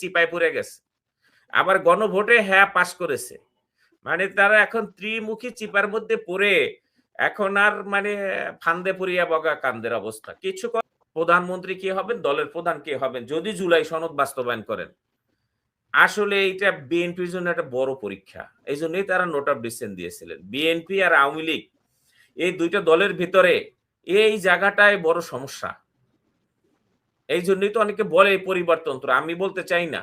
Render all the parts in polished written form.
চিপায় পড়ে গেছে, আবার গণভোটে হ্যাঁ পাশ করেছে। মানে তারা এখন ত্রিমুখী চিপার মধ্যে পড়ে এখন আর মানে ফান্দে পড়িয়া বগা কান্দের অবস্থা। কিছু প্রধানমন্ত্রী কে হবেন, দলের প্রধান কে হবেন যদি জুলাই সনদ বাস্তবায়ন করেন। আসলে এইটা বিএনপির জন্য একটা বড় পরীক্ষা। এই জন্যই তারা নোট অফ ডিসেন্ট দিয়েছিলেন। বিএনপি আর আওয়ামী লীগ এই দুইটা দলের ভিতরে এই জায়গাটায় বড় সমস্যা। এই জন্যই তো অনেকে বলে পরিবারতন্ত্র, আমি বলতে চাই না।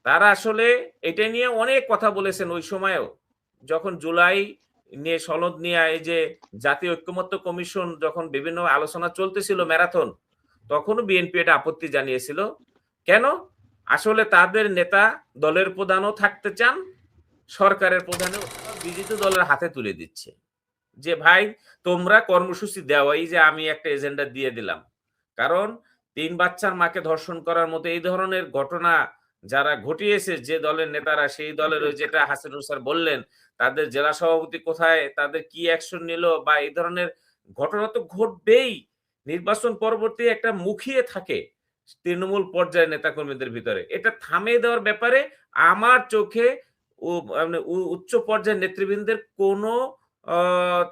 তারা আসলে এটা নিয়ে অনেক কথা বলেছেন ওই সময়েও, যখন জুলাই নিয়ে সনদ নিয়ে এই যে জাতীয় ঐক্যমত্য কমিশন যখন বিভিন্ন আলোচনা চলতেছিল ম্যারাথন, তখনও বিএনপি এটা আপত্তি জানিয়েছিল। কেন? আসলে তাদের নেতা দলের প্রধানও থাকতে চান, সরকারের প্রধানও বিরোধী দলের হাতে তুলে দিচ্ছে যে ভাই তোমরা কর্মসূচি দাও, এই যে আমি একটা এজেন্ডা দিয়ে দিলাম। কারণ 3 বাচ্চার মাকে ধর্ষণ করার মতো এই ধরনের ঘটনা যারা ঘটিয়েছে, যে দলের নেতারা, সেই দলের ওই যেটা হাসিনুর স্যার বললেন, তাদের জেলা সভাপতি কোথায়, তাদের কি অ্যাকশন নিল, বা এই ধরনের ঘটনা তো ঘটবেই। নির্বাচন পরবর্তী একটা মুখিয়ে থাকে তৃণমূল পর্যায়ের নেতাকর্মীদের ভিতরে। এটা থামিয়ে দেওয়ার ব্যাপারে আমার চোখে উচ্চ পর্যায়ের নেতৃবৃন্দের কোনো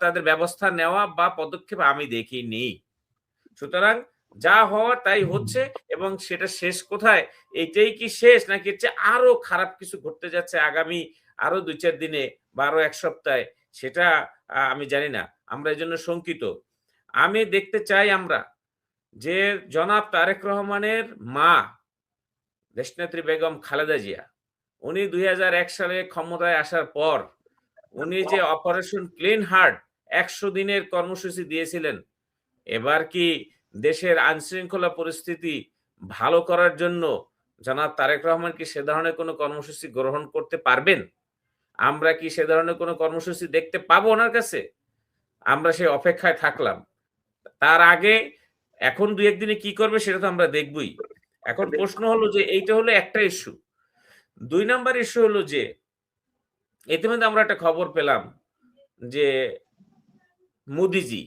তাদের ব্যবস্থা নেওয়া বা পদক্ষেপ আমি দেখিনি। সুতরাং যা হওয়ার তাই হচ্ছে, এবং সেটা শেষ কোথায়, এটাই কি শেষ নাকি হচ্ছে আরো খারাপ কিছু ঘটতে যাচ্ছে আগামী আরো 2-4 দিনে বা আরো 1 সপ্তাহে, সেটা আমি জানি না। আমরা এই জন্য শঙ্কিত। আমি দেখতে চাই আমরা যে জনাব তারেক রহমানের মা দেশনেত্রী বেগম খালেদা জিয়া, উনি 2001 সালে ক্ষমতায় আসার পর উনি যে অপারেশন ক্লিন হার্ট 100 দিনের কর্মসূচি দিয়েছিলেন, এবার কি দেশের আইনশৃঙ্খলা পরিস্থিতি ভালো করার জন্য জনাব তারেক রহমান কি সে ধরনের কোনো কর্মসূচি গ্রহণ করতে পারবেন? আমরা কি সে ধরনের কোনো কর্মসূচি দেখতে পাবো ওনার কাছে? আমরা সেই অপেক্ষায় থাকলাম। তার আগে এখন 2-1 দিনে কি করবে সেটা তো আমরা দেখবই। এখন প্রশ্ন হলো যে এইটা হলো একটা ইস্যু। 2 নাম্বার ইস্যু হলো যে ইতিমধ্যে আমরা একটা খবর পেলাম যে মোদিজি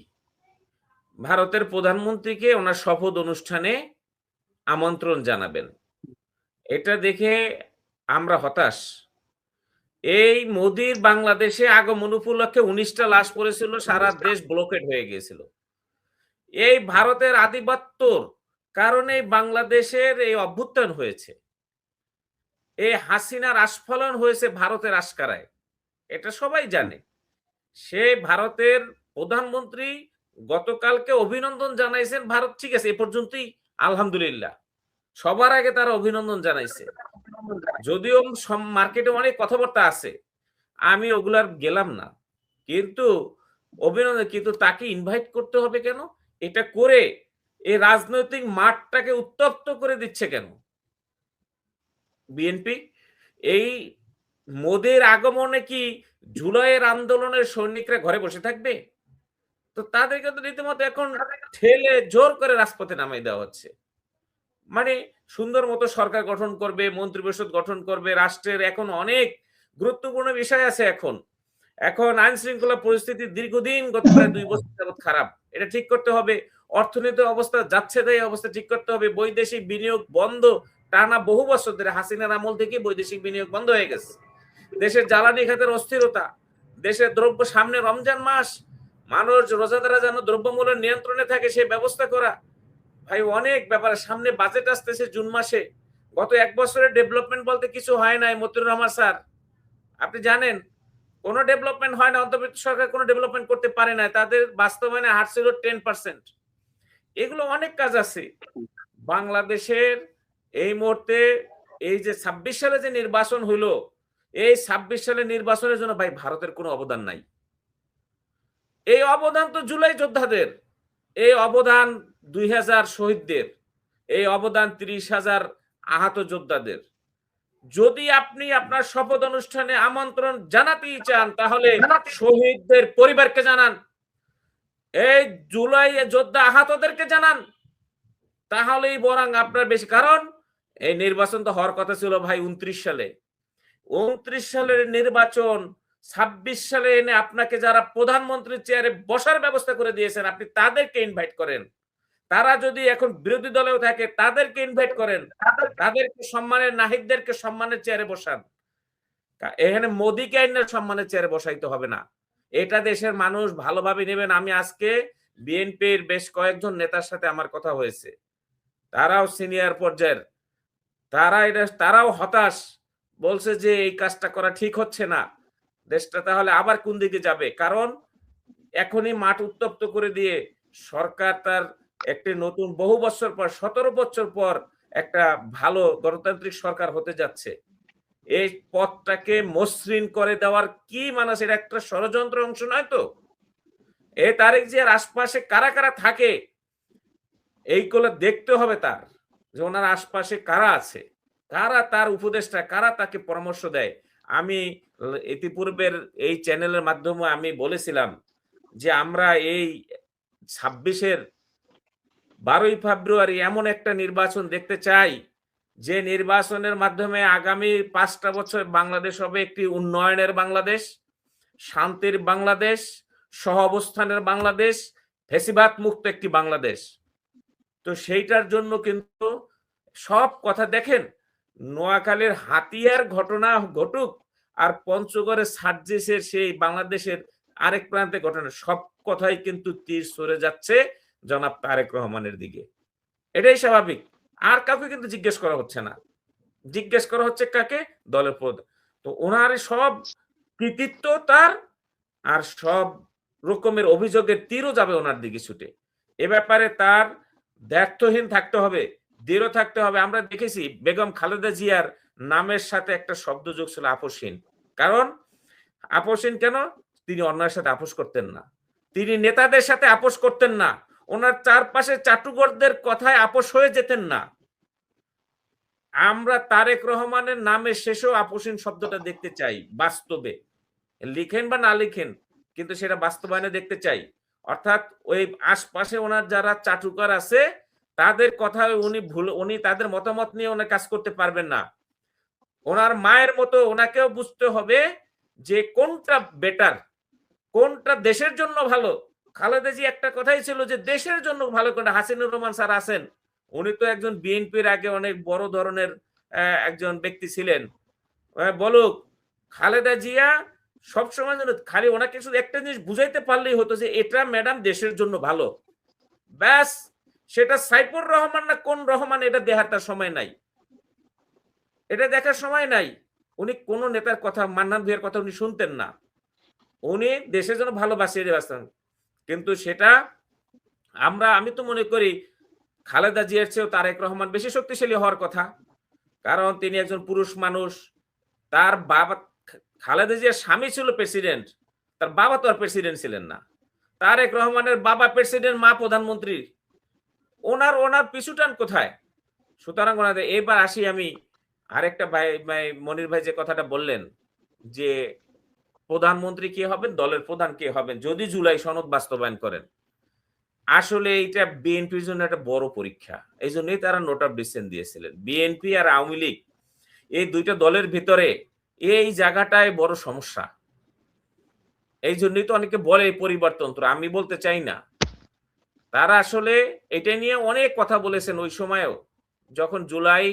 ভারতের প্রধানমন্ত্রীকে ওনার শপথ অনুষ্ঠানে আমন্ত্রণ জানাবেন। এটা দেখে আমরা হতাশ। এই মোদির বাংলাদেশে আগমন উপলক্ষে 19টা লাশ পড়েছিল, সারা দেশ ব্লকেড হয়ে গিয়েছিল। এই ভারতের আধিপত্যর কারণে বাংলাদেশের এই অভ্যুত্থান হয়েছে। এই হাসিনার আস্ফালন হয়েছে ভারতের আশকারায়, এটা সবাই জানে। সে ভারতের প্রধানমন্ত্রী গতকালকে অভিনন্দন জানাইছেন ভারত, ঠিক আছে, এ পর্যন্তই আলহামদুলিল্লাহ। সবার আগে তারা অভিনন্দন জানাইছে, যদিও মার্কেটে অনেক কথাবার্তা আছে, আমি ওগুলার গেলাম না। কিন্তু অভিনন্দন, কিন্তু তাকে ইনভাইট করতে হবে কেন? এটা করে এই রাজনৈতিক মাঠটাকে উত্তপ্ত করে দিচ্ছে কেন বিএনপি? এই মোদির আগমনে কি জুলাইয়ের আন্দোলনের সৈনিকরা ঘরে বসে থাকবে? তো তাদেরকে তো রীতিমতো এখন ঠেলে জোর করে রাজপথে নামিয়ে দেওয়া হচ্ছে। মানে সুন্দর মতো সরকার গঠন করবে, মন্ত্রিপরিষদ গঠন করবে, রাষ্ট্রের এখন অনেক গুরুত্বপূর্ণ বিষয় আছে। এখন আইন শৃঙ্খলা পরিস্থিতি দীর্ঘদিন গত প্রায় 2 বছর যাবৎ খারাপ, এটা ঠিক করতে হবে। অর্থনৈতিক অবস্থা যাচ্ছে তাই অবস্থা ঠিক করতে হবে। বৈদেশিক বিনিয়োগ বন্ধ, টানা বহু বছর ধরে হাসিনার আমল থেকে বৈদেশিক বিনিয়োগ বন্ধ হয়ে গেছে। দেশের জ্বালানি খাতের অস্থিরতা, দেশের দ্রব্য, সামনে রমজান মাস, মানুষ রোজাদাররা যেন দ্রব্যমূল্যের নিয়ন্ত্রণে থাকে সেই ব্যবস্থা করা। ভাই অনেক ব্যাপার, সামনে বাজেট আসতেছে জুন মাসে। গত 1 বছরের ডেভেলপমেন্ট বলতে কিছু হয় নাই মতিউর রহমান স্যার, আপনি জানেন কোনো ডেভেলপমেন্ট হয় না। অন্তর্বর্তী সরকার কোনো ডেভেলপমেন্ট করতে পারে না, তাদের বাস্তবায়নে হার ছিল 10%। এগুলো অনেক কাজ আছে বাংলাদেশের। এই মুহূর্তে এই যে 26 সালে যে নির্বাচন হইলো, এই 26 সালের নির্বাচনের জন্য ভাই ভারতের কোনো অবদান নাই। এই অবদান তো জুলাই যোদ্ধাদের, এই অবদান 2000 শহীদদের, এই অবদান 30,000 আহত যোদ্ধাদের। যদি আপনি আপনার শপথ অনুষ্ঠানে আমন্ত্রণ জানাতেই চান, তাহলে শহীদদের পরিবারকে জানান, এই জুলাই যোদ্ধা আহতদেরকে জানান, তাহলেই বরং আপনার বেশি। কারণ এই নির্বাচন তো হওয়ার কথা ছিল ভাই 29 সালে। 29 সালের নির্বাচন 26 সালে এনে আপনাকে যারা প্রধানমন্ত্রীর চেয়ারে বসার ব্যবস্থা করে দিয়েছেন, আপনি তাদেরকে ইনভাইট করেন, তারা যদি এখন বিরোধী দলেও থাকে তাদেরকে ইনভাইট করেন, তাদেরকে সম্মানের, নাহিদদেরকে সম্মানের চেয়ারে বসান। এখানে মোদীকে আইনের সম্মানের চেয়ারে বসাইতে হবে না। এটা দেশের মানুষ ভালোভাবে নেবেন। আমি আজকে বিএনপির বেশ কয়েকজন নেতার সাথে আমার কথা হয়েছে, তারাও সিনিয়র পর্যায়ের, তারাও হতাশ, বলছে যে এই কাজটা করা ঠিক হচ্ছে না, দেশটা তাহলে আবার কোন দিকে যাবে। কারণ এখনই মাঠ উত্তপ্ত করে দিয়ে সরকার তার একটি নতুন বহু বছর পর 17 বছর পর একটা ভালো গণতান্ত্রিক সরকার হতে যাচ্ছে। এই পথটাকে মসৃণ করে দেওয়ার কি মানে, সেটা একটা ষড়যন্ত্র অংশ নয় তো? এই তারেক জিয়ার আশপাশে কারা কারা থাকে এইগুলো দেখতে হবে তার, যে ওনার আশপাশে কারা আছে, কারা তার উপদেষ্টা, কারা তাকে পরামর্শ দেয়। আমি ইতিপূর্বের এই চ্যানেলের মাধ্যমে আমি বলেছিলাম যে আমরা এই 26-এর 12ই ফেব্রুয়ারি এমন একটা নির্বাচন দেখতে চাই যে নির্বাচনের মাধ্যমে আগামী 5টা বছর বাংলাদেশ হবে একটি উন্নয়নের বাংলাদেশ, শান্তির বাংলাদেশ, সহাবস্থানের বাংলাদেশ, ফ্যাসিবাদ মুক্ত একটি বাংলাদেশ। তো সেইটার জন্য কিন্তু সব কথা দেখেন, নোয়াখালীর হাতিয়ার ঘটনা ঘটুক আর পঞ্চগড়ের সার্জিসের সেই বাংলাদেশের আরেক প্রান্তে ঘটনা, সব কথাই কিন্তু তীর সরে যাচ্ছে জনাব তারেক রহমানের দিকে। এটাই স্বাভাবিক। আর কাউকে কিন্তু জিজ্ঞেস করা হচ্ছে না, জিজ্ঞেস করা হচ্ছে কাকে? দলের পদ। তো ওনার সব কৃতিত্ব তার, আর সব রকমের অভিযোগের তীরও যাবে ওনার দিকে ছুটে। এ ব্যাপারে তার দ্ব্যর্থহীন থাকতে হবে, দৃঢ় থাকতে হবে। আমরা দেখেছি বেগম খালেদা জিয়ার নামের সাথে একটা শব্দ যোগ ছিল আপোষহীন। কারণ আপোষহীন কেন? তিনি অন্যায়ের সাথে আপোষ করতেন না, তিনি নেতাদের সাথে আপোষ করতেন না, ওনার চারপাশে চাটুকরদের কথায় আপোষ হয়ে যেতেন না। আমরা তারেক রহমানের নামের শেষেও আপোষহীন শব্দটা দেখতে চাই বাস্তবে, লিখেন বা না লিখেন, কিন্তু সেটা বাস্তবায়নে দেখতে চাই। অর্থাৎ ওই আশপাশে ওনার যারা চাটুকার আছে তাদের কথা উনি তাদের মতামত নিয়ে ওনার কাজ করতে পারবেন না। ওনার মায়ের মতো ওনাকেও বুঝতে হবে যে কোনটা বেটার, কোনটা দেশের জন্য ভালো। খালেদা জি একটা কথাই ছিল যে দেশের জন্য ভালো। কোনটা? হাসিনুর রহমান স্যার আছেন, উনি তো একজন বিএনপির আগে অনেক বড় ধরনের একজন ব্যক্তি ছিলেন। বলুক খালেদা জিয়া সবসময় যেন খালি ওনাকে শুধু একটা জিনিস বুঝাইতে পারলেই হতো যে এটা ম্যাডাম দেশের জন্য ভালো, ব্যাস। সেটা সাইফুর রহমান না কোন রহমান এটা দেখার তার সময় নাই, এটা দেখার সময় নাই। উনি কোন নেতার কথা, মান্নান ভাইয়ের কথা উনি শুনতেন না, উনি দেশের জন্য ভালোবাসিয়ে দেওয়াছেন। কিন্তু সেটা আমি তো মনে করি খালেদা জিয়ার চেয়েও তারেক রহমান বেশি শক্তিশালী হওয়ার কথা। কারণ তিনি একজন পুরুষ মানুষ, তার বাবা খালেদা জিয়ার স্বামী ছিল প্রেসিডেন্ট, তার বাবা তো আর প্রেসিডেন্ট ছিলেন না। তারেক রহমানের বাবা প্রেসিডেন্ট, মা প্রধানমন্ত্রী, ওনার পিছুটান কোথায়? সুতরাং ওনাদের এবার আসি আমি আরেকটা ভাই, মনির ভাই যে কথাটা বললেন যে প্রধানমন্ত্রী কে হবেন, দলের প্রধান কে হবেন যদি জুলাই সনদ বাস্তবায়ন করেন। আসলে এটা বিএনপির জন্য একটা বড় পরীক্ষা। এই জন্যই তারা নোট অফ ডিসেন্ট দিয়েছিলেন। বিএনপি আর আওয়ামী লীগ এই দুইটা দলের ভিতরে এই জায়গাটায় বড় সমস্যা। এই জন্যই তো অনেকে বলে পরিবারতন্ত্র, আমি বলতে চাই না। তারা আসলে এটা নিয়ে অনেক কথা বলেছেন ওই সময়েও, যখন জুলাই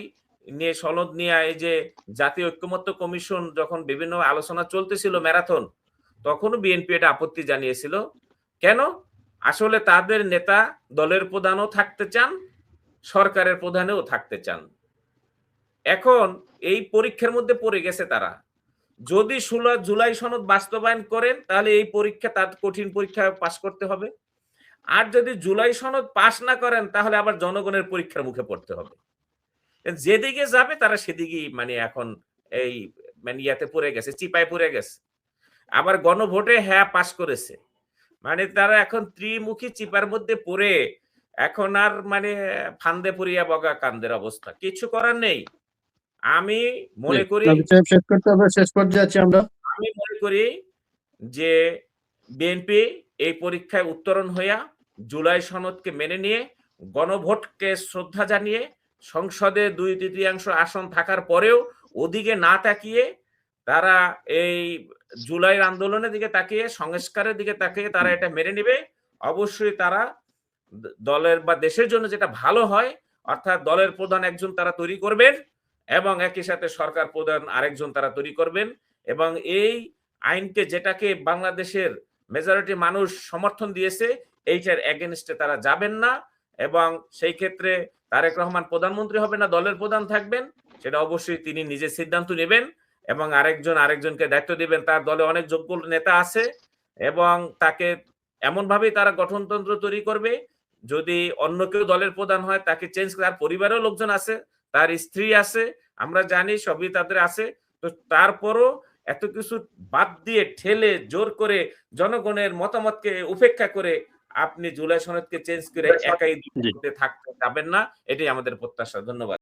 নিয়ে সনদ নিয়ে এই যে জাতীয় ঐক্যমত্য কমিশন যখন বিভিন্ন আলোচনা চলতেছিল ম্যারাথন, তখনও বিএনপি এটা আপত্তি জানিয়েছিল। কেন? আসলে তাদের নেতা দলের প্রধানও থাকতে চান, সরকারের প্রধানেও থাকতে চান। এখন এই পরীক্ষার মধ্যে পড়ে গেছে তারা। যদি জুলাই সনদ বাস্তবায়ন করেন তাহলে এই পরীক্ষা, তার কঠিন পরীক্ষা পাশ করতে হবে। আর যদি জুলাই সনদ পাশ না করেন তাহলে আবার জনগণের পরীক্ষার মুখে পড়তে হবে। যেদিকে যাবে তারা সেদিকেই এখন এই ইয়াতে পড়ে গেছে, চিপায় পড়ে গেছে। আবার গণভোটে হ্যাঁ পাশ করেছে, তারা এখন ত্রিমুখী চিপার মধ্যে পড়ে এখন আর ফান্দে পড়িয়া বগা কান্দের অবস্থা। কিছু করার নেই। আমি মনে করি শেষ করতে হবে, শেষ পর্যায়ে আছি আমরা। আমি মনে করি যে বিএনপি এই পরীক্ষায় উত্তরণ হইয়া জুলাই সনদকে মেনে নিয়ে গণভোটকে শ্রদ্ধা জানিয়ে সংসদে 2/3 আসন থাকার পরেও ওদিকে না তাকিয়ে তারা এই জুলাইয়ের আন্দোলনের দিকে তাকিয়ে, সংস্কারের দিকে তাকিয়ে তারা এটা মেনে নিবে। অবশ্যই তারা দলের বা দেশের জন্য যেটা ভালো হয়, অর্থাৎ দলের প্রধান একজন তারা তৈরি করবেন এবং একই সাথে সরকার প্রধান আরেকজন তারা তৈরি করবেন এবং এই আইনকে যেটাকে বাংলাদেশের মেজরিটি মানুষ সমর্থন দিয়েছে এইটার এগেনস্টে তারা যাবেন না এবং সেই ক্ষেত্রে তারেক রহমান প্রধানমন্ত্রী হবে না, দলের প্রধান থাকবেন, সেটা অবশ্যই তিনি নিজে সিদ্ধান্ত নেবেন এবং আরেকজনকে দায়িত্ব দিবেন। তার দলে অনেক যোগ্য নেতা আছে এবং তাকে এমন ভাবেই তারা গঠনতন্ত্র তৈরি করবে, যদি অন্য কেউ দলের প্রধান হয় তাকে চেঞ্জ, তার পরিবারেও লোকজন আছে, তার স্ত্রী আছে, আমরা জানি সবই তাদের আছে। তো তারপরও এত কিছু বাদ দিয়ে ঠেলে জোর করে জনগণের মতামতকে উপেক্ষা করে আপনি জুলাই সনদকে চেঞ্জ করে একাই জি। থাকতে যাবেন না, এটাই আমাদের প্রত্যাশা। ধন্যবাদ।